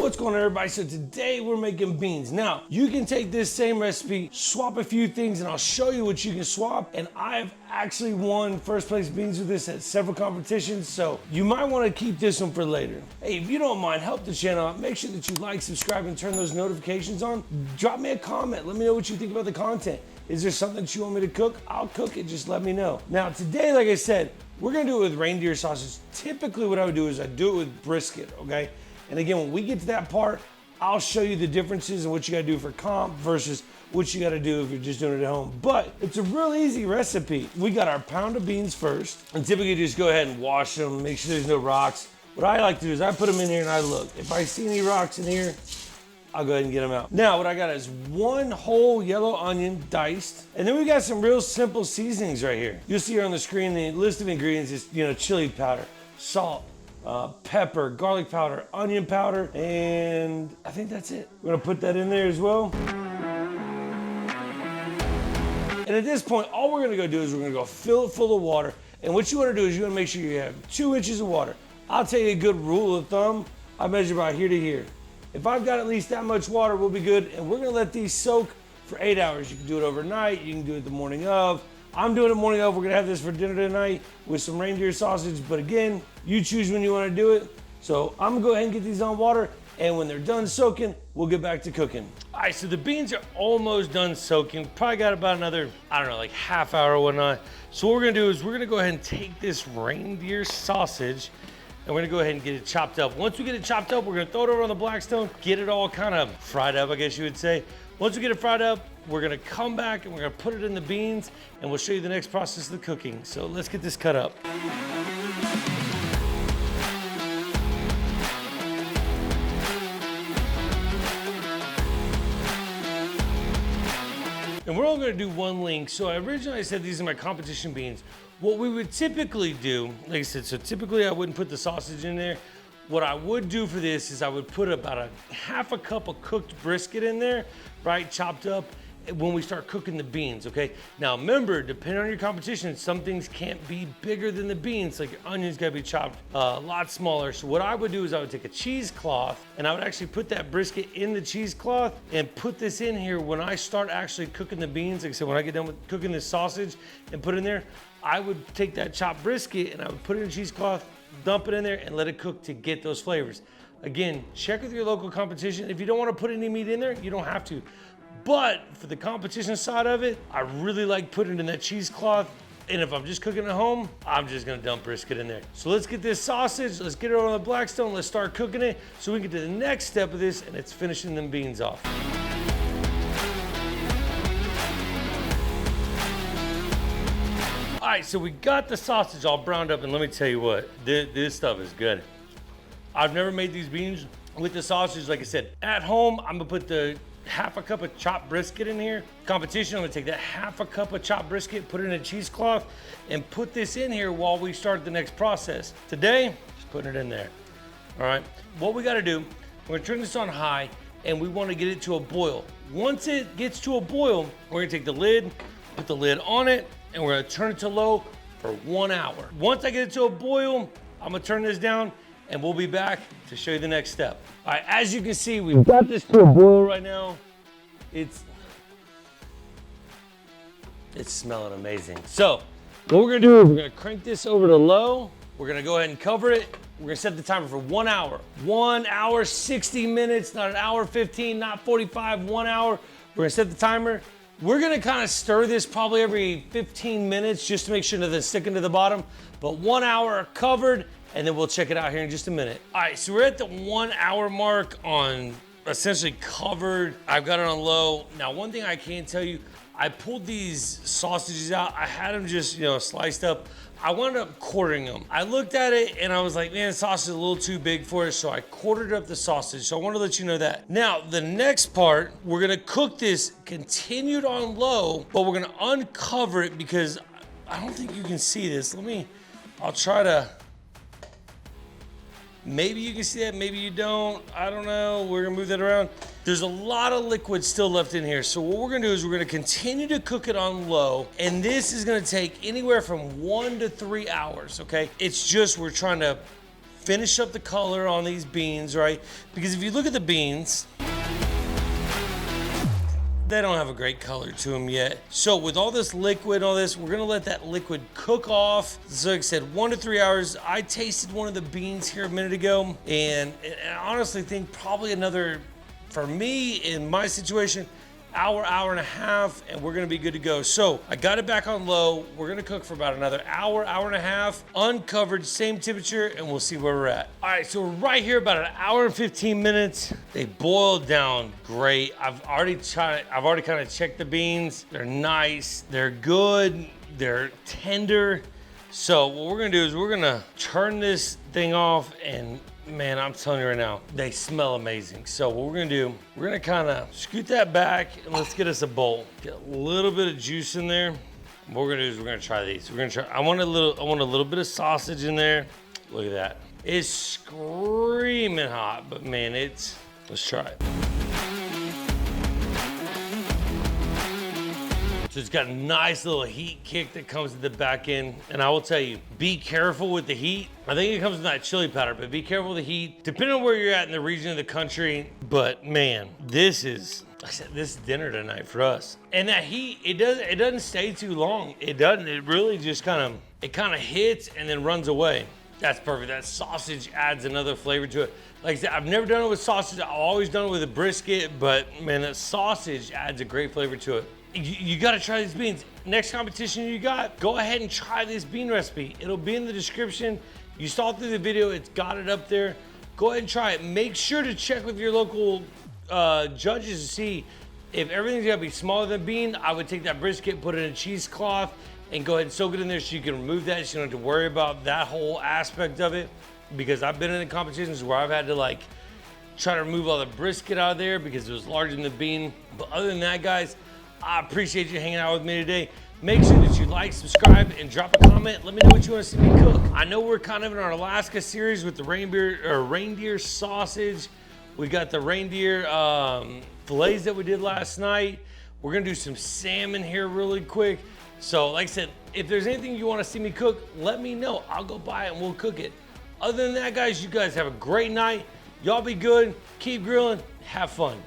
What's going on, everybody? So today we're making beans. Now, you can take this same recipe, swap a few things, and I'll show you what you can swap. And I've actually won first place beans with this at several competitions, so you might want to keep this one for later. Hey, if you don't mind, help the channel out. Make sure that you like, subscribe, and turn those notifications on. Drop me a comment. Let me know what you think about the content. Is there something that you want me to cook? I'll cook it, just let me know. Now today, like I said, we're gonna do it with reindeer sausage. Typically what I would do is I do it with brisket, okay? And again, when we get to that part, I'll show you the differences and what you gotta do for comp versus what you gotta do if you're just doing it at home. But it's a real easy recipe. We got our pound of beans first, and typically just go ahead and wash them, make sure there's no rocks. What I like to do is I put them in here and I look. If I see any rocks in here, I'll go ahead and get them out. Now, what I got is one whole yellow onion diced, and then we got some real simple seasonings right here. You'll see here on the screen, the list of ingredients is, chili powder, salt, pepper, garlic powder, onion powder, and I think that's it. We're gonna put that in there as well. And at this point, all we're gonna go do is we're gonna go fill it full of water. And what you wanna do is you wanna make sure you have 2 inches of water. I'll tell you a good rule of thumb. I measure about here to here. If I've got at least that much water, we'll be good. And we're gonna let these soak for 8 hours. You can do it overnight, you can do it the morning of. I'm doing it morning of. We're gonna have this for dinner tonight with some reindeer sausage. But again, you choose when you wanna do it. So I'm gonna go ahead and get these on water. And when they're done soaking, we'll get back to cooking. All right, so the beans are almost done soaking. Probably got about another, like half hour or whatnot. So what we're gonna do is we're gonna go ahead and take this reindeer sausage and we're gonna go ahead and get it chopped up. Once we get it chopped up, we're gonna throw it over on the Blackstone, get it all kind of fried up, I guess you would say. Once we get it fried up, we're gonna come back and we're gonna put it in the beans and we'll show you the next process of the cooking. So let's get this cut up. And we're all gonna do one link. So I said these are my competition beans. What we would typically do, like I said, so typically I wouldn't put the sausage in there. What I would do for this is I would put about a half a cup of cooked brisket in there, right, chopped up, when we start cooking the beans, okay? Now remember, depending on your competition, some things can't be bigger than the beans, like your onions gotta be chopped a lot smaller. So what I would do is I would take a cheesecloth and I would actually put that brisket in the cheesecloth and put this in here when I start actually cooking the beans. Like I said, when I get done with cooking this sausage and put it in there, I would take that chopped brisket and I would put it in a cheesecloth, dump it in there and let it cook to get those flavors. Again, check with your local competition. If you don't wanna put any meat in there, you don't have to. But for the competition side of it, I really like putting it in that cheesecloth. And if I'm just cooking at home, I'm just gonna dump brisket in there. So let's get this sausage, let's get it on the Blackstone, let's start cooking it so we can get to the next step of this, and it's finishing them beans off. All right, so we got the sausage all browned up, and let me tell you what, this stuff is good. I've never made these beans with the sausage. Like I said, at home, I'm gonna put the half a cup of chopped brisket in here. Competition, I'm gonna take that half a cup of chopped brisket, put it in a cheesecloth, and put this in here while we start the next process. Today, just putting it in there. All right, what we gotta do, we're gonna turn this on high, and we wanna get it to a boil. Once it gets to a boil, we're gonna take the lid, put the lid on it, and we're gonna turn it to low for 1 hour. Once I get it to a boil, I'm gonna turn this down, and we'll be back to show you the next step. All right, as you can see, we've got this to a boil right now. It's smelling amazing. So what we're gonna do is we're gonna crank this over to low. We're gonna go ahead and cover it. We're gonna set the timer for 1 hour. 1 hour, 60 minutes, not an hour 15, not 45, 1 hour. We're gonna set the timer. We're gonna kind of stir this probably every 15 minutes just to make sure nothing's sticking to the bottom. But 1 hour covered, and then we'll check it out here in just a minute. All right, so we're at the 1 hour mark on essentially covered. I've got it on low. Now, one thing I can tell you, I pulled these sausages out. I had them just, sliced up. I wound up quartering them. I looked at it and I was like, man, the sausage is a little too big for it. So I quartered up the sausage. So I want to let you know that. Now, the next part, we're gonna cook this continued on low, but we're gonna uncover it because I don't think you can see this. I'll try to, maybe you can see that, maybe you don't. I don't know, we're gonna move that around. There's a lot of liquid still left in here. So what we're gonna do is we're gonna continue to cook it on low, and this is gonna take anywhere from 1 to 3 hours, okay? It's just, we're trying to finish up the color on these beans, right? Because if you look at the beans, they don't have a great color to them yet. So with all this liquid, all this, we're gonna let that liquid cook off. So like I said, 1 to 3 hours. I tasted one of the beans here a minute ago, and I honestly think probably another, for me, in my situation, hour and a half, and we're gonna be good to go. So I got it back on low. We're gonna cook for about another hour and a half, uncovered, same temperature, and we'll see where we're at. All right, so we're right here about an hour and 15 minutes. They boiled down great. I've already kind of checked the beans. They're nice, they're good, they're tender. So what we're gonna do is we're gonna turn this thing off, and man, I'm telling you right now, they smell amazing. So what we're gonna do, we're gonna kind of scoot that back, and let's get us a bowl. Get a little bit of juice in there. What we're gonna do is we're gonna try these. We're gonna try, I want a little bit of sausage in there. Look at that. It's screaming hot, but man, let's try it. So it's got a nice little heat kick that comes at the back end. And I will tell you, be careful with the heat. I think it comes with that chili powder, but be careful with the heat, depending on where you're at in the region of the country. But man, this is dinner tonight for us. And that heat, it doesn't stay too long. It doesn't, it really just kind of hits and then runs away. That's perfect. That sausage adds another flavor to it. Like I said, I've never done it with sausage. I've always done it with a brisket, but man, that sausage adds a great flavor to it. You got to try these beans. Next competition you got, go ahead and try this bean recipe. It'll be in the description. You saw through the video, it's got it up there. Go ahead and try it. Make sure to check with your local judges to see if everything's gonna be smaller than bean. I would take that brisket, put it in a cheesecloth, and go ahead and soak it in there so you can remove that. So you don't have to worry about that whole aspect of it. Because I've been in the competitions where I've had to like try to remove all the brisket out of there because it was larger than the bean. But other than that, guys, I appreciate you hanging out with me today. Make sure that you like, subscribe, and drop a comment. Let me know what you want to see me cook. I know we're kind of in our Alaska series with the reindeer sausage. We got the reindeer fillets that we did last night. We're gonna do some salmon here really quick. So like I said, if there's anything you want to see me cook, let me know. I'll go buy it and we'll cook it. Other than that, guys, you guys have a great night. Y'all be good, keep grilling, have fun.